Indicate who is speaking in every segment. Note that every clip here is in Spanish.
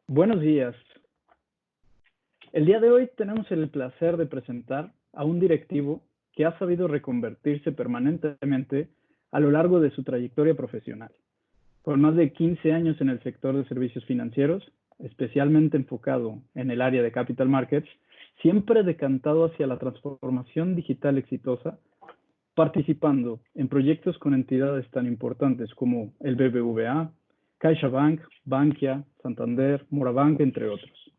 Speaker 1: Buenos días. El día de hoy tenemos el placer de presentar a un directivo que ha sabido reconvertirse permanentemente a lo largo de su trayectoria profesional. Por más de 15 años en el sector de servicios financieros, especialmente enfocado en el área de capital markets, siempre decantado hacia la transformación digital exitosa, participando en proyectos con entidades tan importantes como el BBVA, CaixaBank, Bankia, Santander, Morabank, entre otros.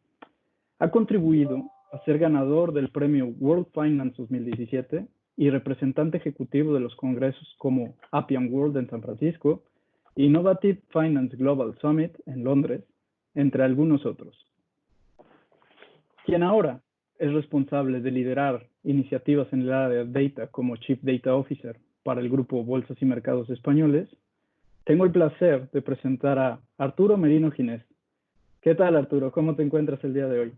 Speaker 1: Ha contribuido a ser ganador del premio World Finance 2017 y representante ejecutivo de los congresos como Appian World en San Francisco, Innovative Finance Global Summit en Londres, entre algunos otros. Quien ahora es responsable de liderar iniciativas en el área de Data como Chief Data Officer para el grupo Bolsas y Mercados Españoles, tengo el placer de presentar a Arturo Merino Ginés. ¿Qué tal, Arturo? ¿Cómo te encuentras el día de hoy?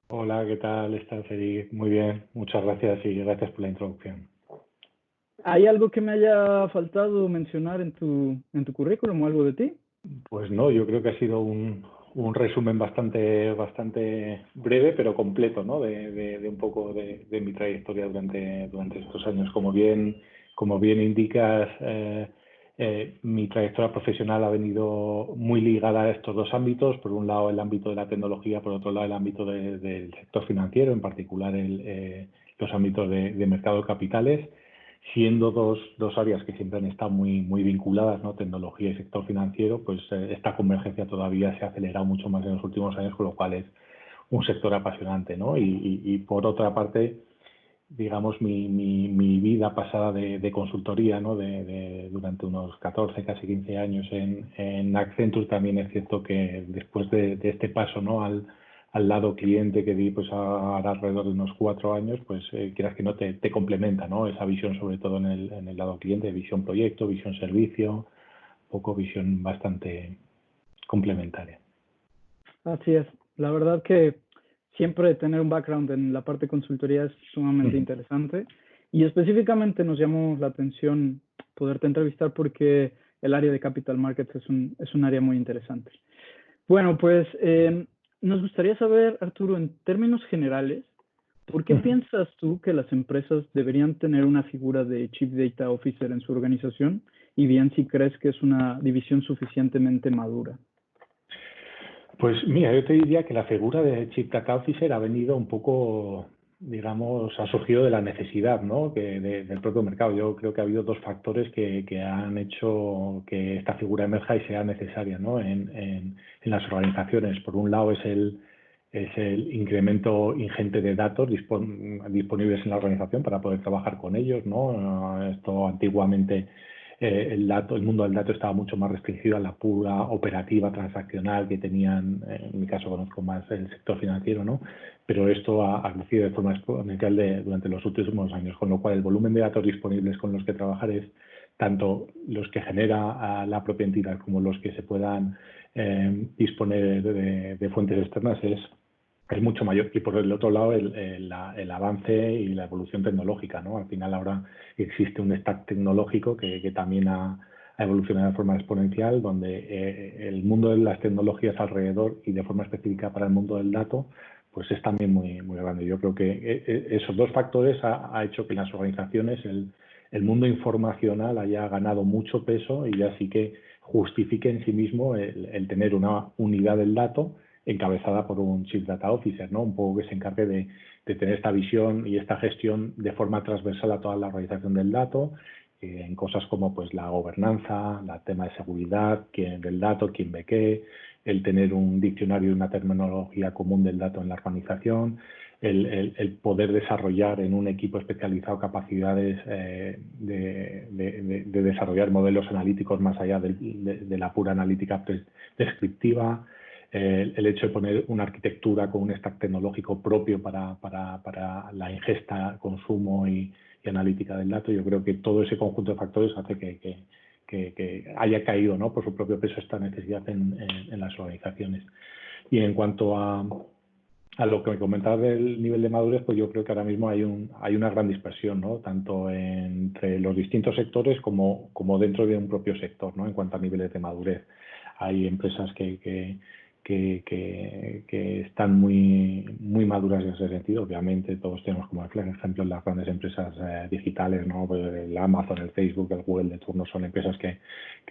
Speaker 2: Hola, ¿qué tal? ¿Estás, Eric? Muy bien, muchas gracias y gracias por la introducción.
Speaker 1: ¿Hay algo que me haya faltado mencionar en tu currículum o algo de ti?
Speaker 2: Pues no, yo creo que ha sido un resumen bastante breve, pero completo, ¿no? De un poco de mi trayectoria durante estos años. Como bien indicas, mi trayectoria profesional ha venido muy ligada a estos dos ámbitos. Por un lado, el ámbito de la tecnología, por otro lado, el ámbito del sector financiero, en particular los ámbitos de mercado de capitales, siendo dos áreas que siempre han estado muy vinculadas, ¿no? Tecnología y sector financiero, pues esta convergencia todavía se ha acelerado mucho más en los últimos años, con lo cual es un sector apasionante, ¿no? Y por otra parte, digamos, mi vida pasada de consultoría, ¿no? Durante unos 14, casi 15 años en Accenture, también es cierto que después de este paso, ¿no? al lado cliente que di, pues ahora alrededor de unos 4 años, pues quieras que no te complementa, ¿no? Esa visión, sobre todo en el lado cliente, visión proyecto, visión servicio, poco visión bastante complementaria.
Speaker 1: Así es. La verdad que siempre tener un background en la parte de consultoría es sumamente interesante y específicamente nos llamó la atención poderte entrevistar porque el área de capital markets es un área muy interesante. Bueno, pues nos gustaría saber, Arturo, en términos generales, ¿por qué piensas tú que las empresas deberían tener una figura de Chief Data Officer en su organización? Y bien, si crees que es una división suficientemente madura.
Speaker 2: Pues mira, yo te diría que la figura de Chief Data Officer ha venido un poco, digamos, ha surgido de la necesidad, ¿no? Del propio mercado. Yo creo que ha habido dos factores que han hecho que esta figura emerja y sea necesaria, ¿no? En las organizaciones. Por un lado es el incremento ingente de datos disponibles en la organización para poder trabajar con ellos, ¿no? Esto antiguamente el mundo del dato estaba mucho más restringido a la pura operativa transaccional que tenían, en mi caso conozco más el sector financiero, ¿no? Pero esto ha crecido de forma exponencial durante los últimos años, con lo cual el volumen de datos disponibles con los que trabajar es tanto los que genera la propia entidad como los que se puedan disponer de fuentes externas es mucho mayor. Y por el otro lado, el avance y la evolución tecnológica, ¿no? Al final ahora existe un stack tecnológico que también ha evolucionado de forma exponencial, donde el mundo de las tecnologías alrededor y de forma específica para el mundo del dato, pues es también muy grande. Yo creo que esos dos factores ha hecho que en las organizaciones el mundo informacional haya ganado mucho peso y ya sí que justifique en sí mismo el tener una unidad del dato encabezada por un Chief Data Officer, ¿no? Un poco que se encargue de tener esta visión y esta gestión de forma transversal a toda la organización del dato, en cosas como pues la gobernanza, el tema de seguridad, del dato, quién ve qué, el tener un diccionario y una terminología común del dato en la organización, el poder desarrollar en un equipo especializado capacidades de desarrollar modelos analíticos más allá de la pura analítica descriptiva, el hecho de poner una arquitectura con un stack tecnológico propio para la ingesta, consumo y analítica del dato. Yo creo que todo ese conjunto de factores hace que haya caído, ¿no? Por su propio peso esta necesidad en las organizaciones. Y en cuanto a lo que me comentabas del nivel de madurez, pues yo creo que ahora mismo hay una gran dispersión, ¿no? Tanto entre los distintos sectores como dentro de un propio sector, ¿no? En cuanto a niveles de madurez. Hay empresas que que están muy maduras en ese sentido. Obviamente todos tenemos como ejemplo las grandes empresas digitales, ¿no? Pues el Amazon, el Facebook, el Google de turno son empresas que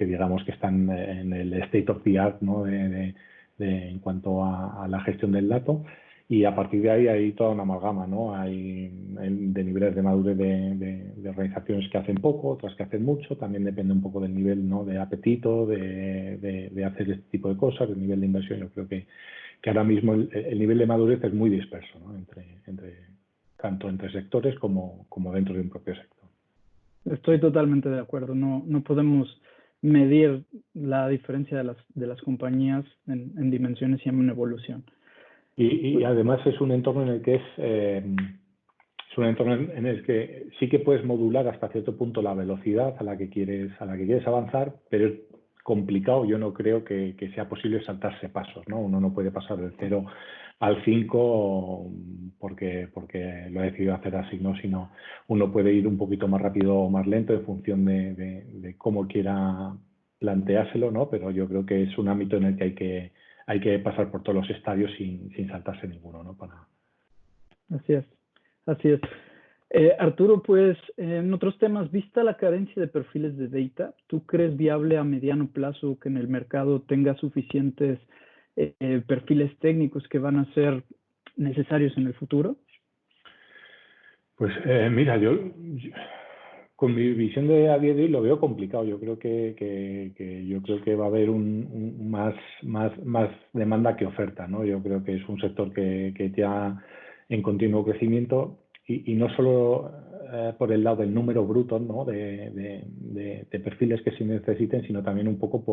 Speaker 2: digamos que están en el state of the art, ¿no? En cuanto a la gestión del dato. Y a partir de ahí hay toda una amalgama, ¿no? Hay de niveles de madurez de organizaciones que hacen poco, otras que hacen mucho. También depende un poco del nivel, ¿no? De apetito, de hacer este tipo de cosas, del nivel de inversión. Yo creo que ahora mismo el nivel de madurez es muy disperso, ¿no? Tanto entre sectores como dentro de un propio sector.
Speaker 1: Estoy totalmente de acuerdo. No podemos medir la diferencia de las compañías en dimensiones y en evolución.
Speaker 2: Y además es un entorno en el que es un entorno en el que sí que puedes modular hasta cierto punto la velocidad a la que quieres avanzar, pero es complicado. Yo no creo que sea posible saltarse pasos, ¿no? Uno no puede pasar del 0 al 5 porque lo ha decidido hacer así, ¿no? Sino uno puede ir un poquito más rápido o más lento en función de cómo quiera planteárselo, ¿no? Pero yo creo que es un ámbito en el que hay que pasar por todos los estadios sin saltarse ninguno, ¿no?
Speaker 1: Así es, así es. Arturo, pues en otros temas, vista la carencia de perfiles de data, ¿tú crees viable a mediano plazo que en el mercado tenga suficientes perfiles técnicos que van a ser necesarios en el futuro?
Speaker 2: Pues mira, yo con mi visión de a día de hoy lo veo complicado. Yo creo que va a haber más demanda que oferta, ¿no? Yo creo que es un sector que ya en continuo crecimiento y no solo por el lado del número bruto, ¿no? de perfiles que se necesiten, sino también un poco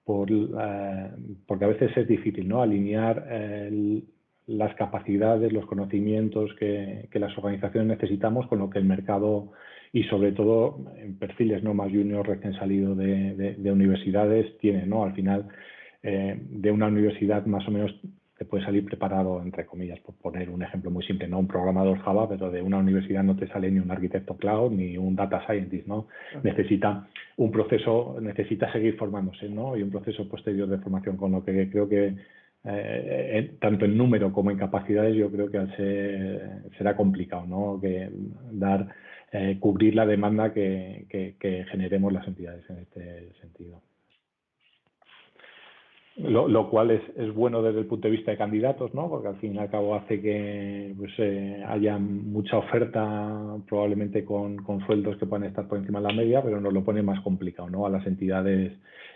Speaker 2: porque a veces es difícil, ¿no? Alinear las capacidades, los conocimientos que las organizaciones necesitamos con lo que el mercado y sobre todo en perfiles no más juniors recién salido de universidades tienen, ¿no? Al final de una universidad más o menos te puede salir preparado, entre comillas, por poner un ejemplo muy simple, no un programador Java, pero de una universidad no te sale ni un arquitecto cloud ni un data scientist, ¿no? Necesita un proceso, necesita seguir formándose, ¿no? Y un proceso posterior de formación, con lo que creo que tanto en número como en capacidades yo creo que será complicado, ¿no? Cubrir la demanda que generemos las entidades en este sentido. Lo cual es bueno desde el punto de vista de candidatos, ¿no? Porque al fin y al cabo hace que pues, haya mucha oferta, probablemente con sueldos que puedan estar por encima de la media, pero nos lo pone más complicado, ¿no? A las entidades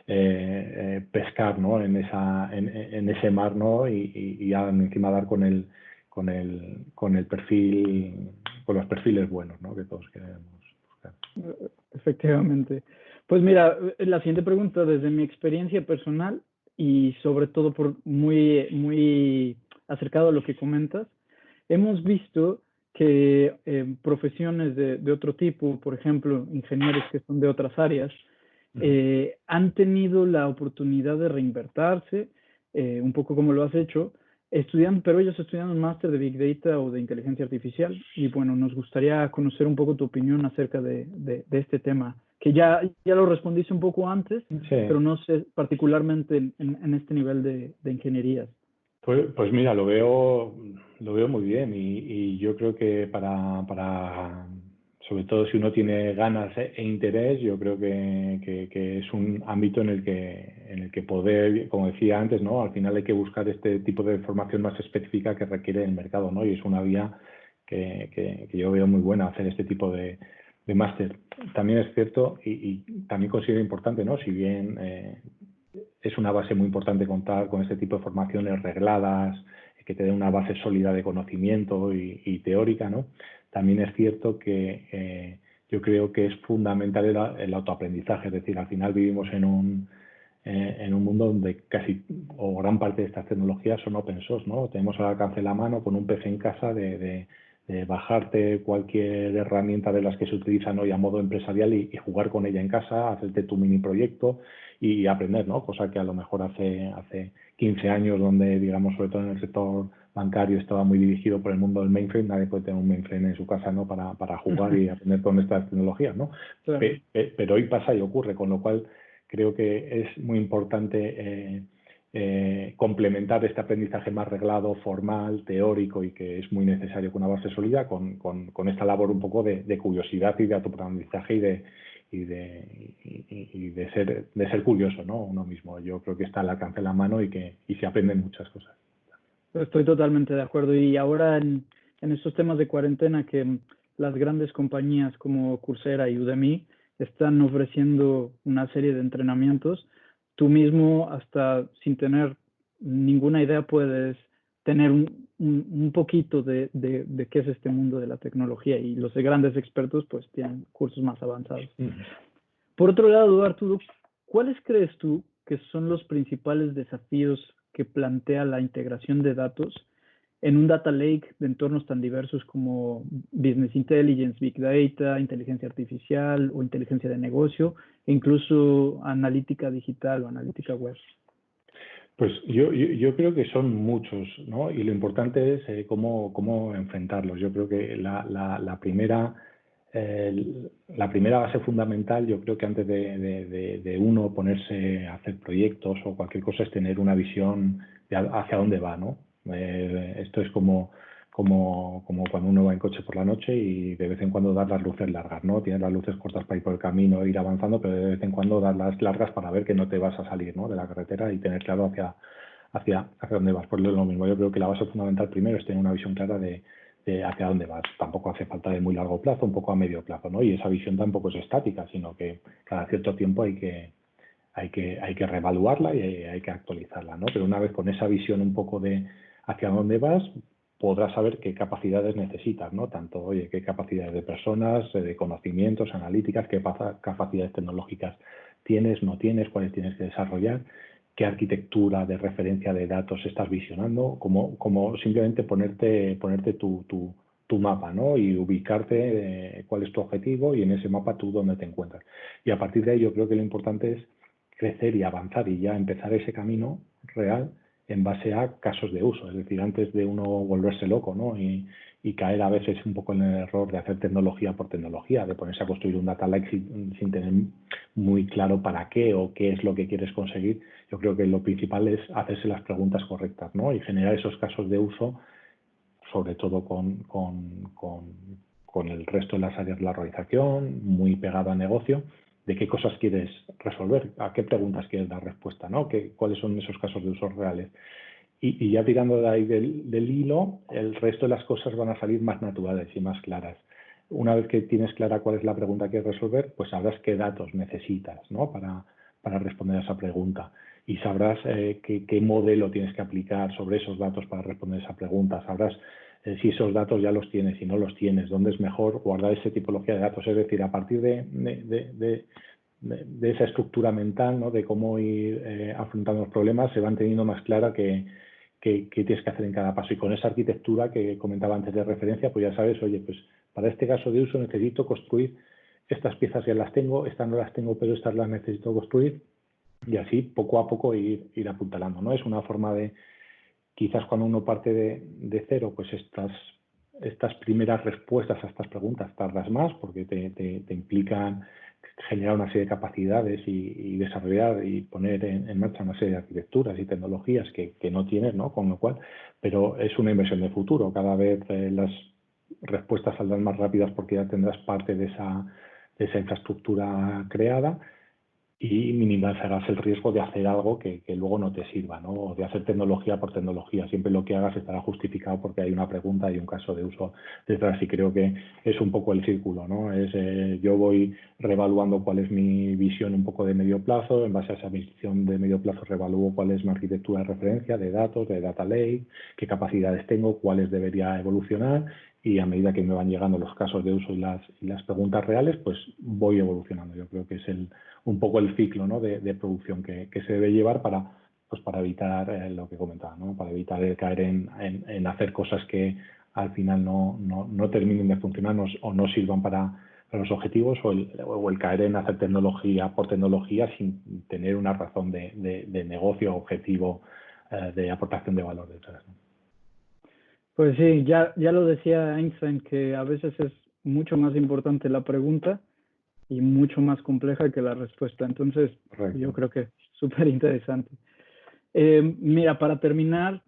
Speaker 2: pescar, ¿no? En ese mar, ¿no? Y encima dar con el perfil, con los perfiles buenos, ¿no? Que todos queremos buscar.
Speaker 1: Efectivamente. Pues mira, la siguiente pregunta, desde mi experiencia personal y sobre todo por muy acercado a lo que comentas, hemos visto que profesiones de otro tipo, por ejemplo, ingenieros que son de otras áreas, han tenido la oportunidad de reinvertirse, un poco como lo has hecho, pero ellos estudian un máster de Big Data o de Inteligencia Artificial. Y bueno, nos gustaría conocer un poco tu opinión acerca de este tema, que ya lo respondiste un poco antes, sí, pero no sé particularmente en este nivel de ingenierías.
Speaker 2: Pues mira, lo veo muy bien y yo creo que para sobre todo si uno tiene ganas e interés, yo creo que es un ámbito en el que poder, como decía antes, ¿no? Al final hay que buscar este tipo de formación más específica que requiere el mercado, ¿no? Y es una vía que yo veo muy buena hacer este tipo de máster. También es cierto y también considero importante, ¿no? Si bien es una base muy importante contar con este tipo de formaciones regladas, que te den una base sólida de conocimiento y teórica, ¿no? También es cierto que yo creo que es fundamental el autoaprendizaje, es decir, al final vivimos en un mundo donde casi o gran parte de estas tecnologías son open source, ¿no? Tenemos al alcance de la mano con un PC en casa de bajarte cualquier herramienta de las que se utilizan hoy a modo empresarial y jugar con ella en casa, hacerte tu mini proyecto y aprender, ¿no? Cosa que a lo mejor hace 15 años, donde, digamos, sobre todo en el sector bancario estaba muy dirigido por el mundo del mainframe, nadie puede tener un mainframe en su casa, ¿no? Para jugar y aprender con estas tecnologías, ¿no? Claro. Pero hoy pasa y ocurre, con lo cual creo que es muy importante complementar este aprendizaje más reglado, formal, teórico y que es muy necesario con una base sólida con esta labor un poco de curiosidad y de autoaprendizaje y de ser curioso, ¿no? Uno mismo. Yo creo que está al alcance de la mano y se aprenden muchas cosas.
Speaker 1: Estoy totalmente de acuerdo. Y ahora en estos temas de cuarentena que las grandes compañías como Coursera y Udemy están ofreciendo una serie de entrenamientos, tú mismo, hasta sin tener ninguna idea, puedes tener un poquito de qué es este mundo de la tecnología, y los grandes expertos pues tienen cursos más avanzados. Por otro lado, Arturo, ¿cuáles crees tú que son los principales desafíos que plantea la integración de datos en un data lake de entornos tan diversos como business intelligence, big data, inteligencia artificial o inteligencia de negocio, e incluso analítica digital o analítica web?
Speaker 2: Pues yo creo que son muchos, ¿no? Y lo importante es cómo enfrentarlos. Yo creo que la primera base fundamental, yo creo que antes de uno ponerse a hacer proyectos o cualquier cosa, es tener una visión de hacia dónde va, ¿no? Esto es como cuando uno va en coche por la noche y de vez en cuando dar las luces largas, ¿no? Tienes las luces cortas para ir por el camino, ir avanzando, pero de vez en cuando dar las largas para ver que no te vas a salir, ¿no?, de la carretera y tener claro hacia dónde vas. Por lo mismo, yo creo que la base fundamental primero es tener una visión clara de hacia dónde vas. Tampoco hace falta de muy largo plazo, un poco a medio plazo, ¿no? Y esa visión tampoco es estática, sino que cada cierto tiempo hay que reevaluarla y hay que actualizarla, ¿no? Pero una vez con esa visión un poco de hacia dónde vas, podrás saber qué capacidades necesitas, ¿no? Tanto, oye, qué capacidades de personas, de conocimientos, analíticas, qué capacidades tecnológicas tienes, no tienes, cuáles tienes que desarrollar, qué arquitectura de referencia de datos estás visionando, como simplemente ponerte tu mapa, ¿no? Y ubicarte cuál es tu objetivo y en ese mapa tú dónde te encuentras. Y a partir de ahí yo creo que lo importante es crecer y avanzar y ya empezar ese camino real en base a casos de uso, es decir, antes de uno volverse loco, ¿no? Y caer a veces un poco en el error de hacer tecnología por tecnología, de ponerse a construir un data lake sin tener muy claro para qué o qué es lo que quieres conseguir. Yo creo que lo principal es hacerse las preguntas correctas, ¿no? Y generar esos casos de uso, sobre todo con el resto de las áreas de la organización, muy pegado al negocio, de qué cosas quieres resolver, a qué preguntas quieres dar respuesta, ¿no? ¿Cuáles son esos casos de uso reales? Y ya tirando de ahí del hilo, el resto de las cosas van a salir más naturales y más claras. Una vez que tienes clara cuál es la pregunta que quieres resolver, pues sabrás qué datos necesitas, ¿no?, para responder a esa pregunta. Y sabrás qué modelo tienes que aplicar sobre esos datos para responder esa pregunta. Sabrás si esos datos ya los tienes, si no los tienes, dónde es mejor guardar esa tipología de datos. Es decir, a partir de esa estructura mental, ¿no?, de cómo ir afrontando los problemas, se van teniendo más clara qué tienes que hacer en cada paso. Y con esa arquitectura que comentaba antes de referencia, pues ya sabes, oye, pues para este caso de uso necesito construir estas piezas, ya las tengo, estas no las tengo, pero estas las necesito construir, y así poco a poco ir apuntalando, ¿no? Es una forma de, quizás cuando uno parte de cero, pues estas primeras respuestas a estas preguntas tardas más porque te implican generar una serie de capacidades y desarrollar y poner en marcha una serie de arquitecturas y tecnologías que no tienes, ¿no? Con lo cual, pero es una inversión de futuro. Cada vez las respuestas saldrán más rápidas porque ya tendrás parte de esa infraestructura creada y minimizarás el riesgo de hacer algo que luego no te sirva, ¿no? O de hacer tecnología por tecnología. Siempre lo que hagas estará justificado porque hay una pregunta y un caso de uso detrás, y creo que es un poco el círculo, ¿no? Yo voy reevaluando cuál es mi visión un poco de medio plazo, en base a esa visión de medio plazo reevalúo cuál es mi arquitectura de referencia de datos, de data lake, qué capacidades tengo, cuáles debería evolucionar, y a medida que me van llegando los casos de uso y las preguntas reales, pues voy evolucionando. Yo creo que es un poco el ciclo, ¿no?, de producción que se debe llevar para evitar lo que comentaba, ¿no?, para evitar el caer en hacer cosas que al final no terminen de funcionar o no sirvan para los objetivos, o el caer en hacer tecnología por tecnología sin tener una razón de negocio, objetivo, de aportación de valor detrás, ¿no?
Speaker 1: Pues sí, ya lo decía Einstein, que a veces es mucho más importante la pregunta y mucho más compleja que la respuesta. Entonces,
Speaker 2: Correcto.
Speaker 1: yo creo que es súper interesante. Mira, para terminar,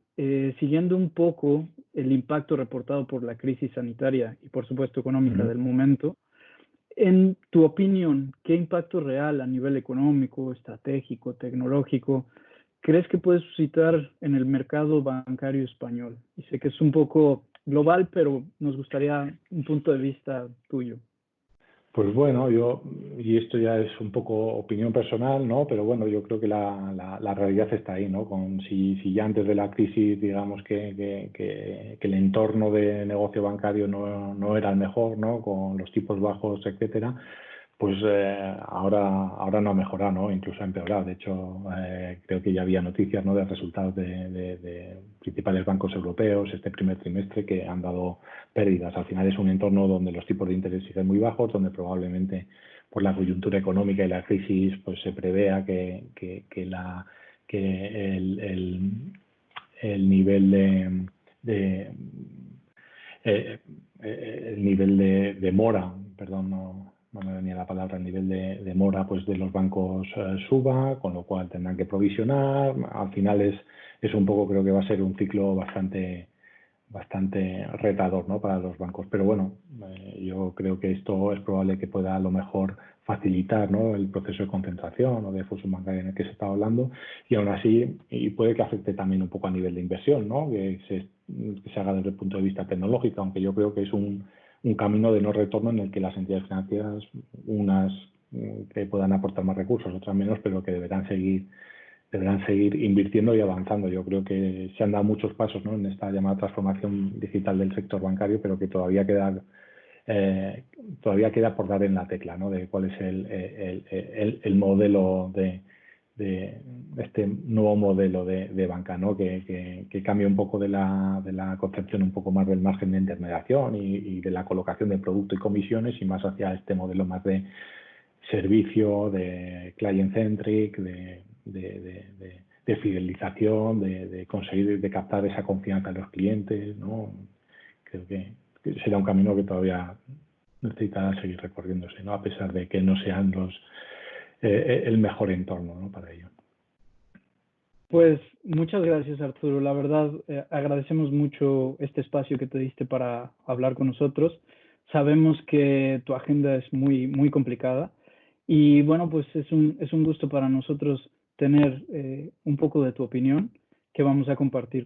Speaker 1: siguiendo un poco el impacto reportado por la crisis sanitaria y por supuesto económica del momento, en tu opinión, ¿qué impacto real a nivel económico, estratégico, tecnológico crees que puede suscitar en el mercado bancario español? Y sé que es un poco global, pero nos gustaría un punto de vista tuyo.
Speaker 2: Pues bueno, y esto ya es un poco opinión personal, ¿no? Pero bueno, yo creo que la realidad está ahí, ¿no? Si ya antes de la crisis, digamos que el entorno de negocio bancario no era el mejor, ¿no? Con los tipos bajos, etcétera, pues ahora no ha mejorado, ¿no? Incluso ha empeorado. De hecho, creo que ya había noticias, ¿no? De resultados de principales bancos europeos este primer trimestre que han dado pérdidas. Al final es un entorno donde los tipos de interés siguen muy bajos, donde probablemente por la coyuntura económica y la crisis pues se prevea que el nivel el nivel de mora, perdón, no me venía la palabra, el nivel de mora pues de los bancos suba, con lo cual tendrán que provisionar. Al final es un poco, creo que va a ser un ciclo bastante retador, ¿no? Para los bancos. Pero bueno, yo creo que esto es probable que pueda a lo mejor facilitar, ¿no? El proceso de concentración o de fusión bancaria en el que se está hablando, y aún así y puede que afecte también un poco a nivel de inversión, ¿no? Que se haga desde el punto de vista tecnológico, aunque yo creo que es un camino de no retorno en el que las entidades financieras, unas que puedan aportar más recursos, otras menos, pero que deberán seguir invirtiendo y avanzando. Yo creo que se han dado muchos pasos, ¿no? En esta llamada transformación digital del sector bancario, pero que todavía queda por dar en la tecla, ¿no? De cuál es el modelo de este nuevo modelo de banca, ¿no? Que cambia un poco de la concepción un poco más del margen de intermediación y de la colocación de producto y comisiones, y más hacia este modelo más de servicio, de client-centric, de fidelización, de conseguir, de captar esa confianza de los clientes, ¿no? Creo que será un camino que todavía necesitará seguir recorriéndose, ¿no? A pesar de que no sean el mejor entorno, ¿no? Para ello.
Speaker 1: Pues muchas gracias, Arturo. La verdad, agradecemos mucho este espacio que te diste para hablar con nosotros. Sabemos que tu agenda es muy complicada y bueno, pues es un gusto para nosotros tener un poco de tu opinión que vamos a compartir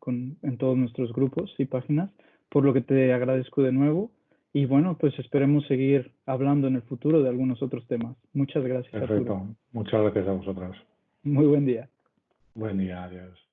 Speaker 1: en todos nuestros grupos y páginas, por lo que te agradezco de nuevo y bueno, pues esperemos seguir hablando en el futuro de algunos otros temas. Muchas gracias,
Speaker 2: Perfecto.
Speaker 1: Arturo.
Speaker 2: Muchas gracias a vosotros.
Speaker 1: Muy buen día.
Speaker 2: Buen día, adiós.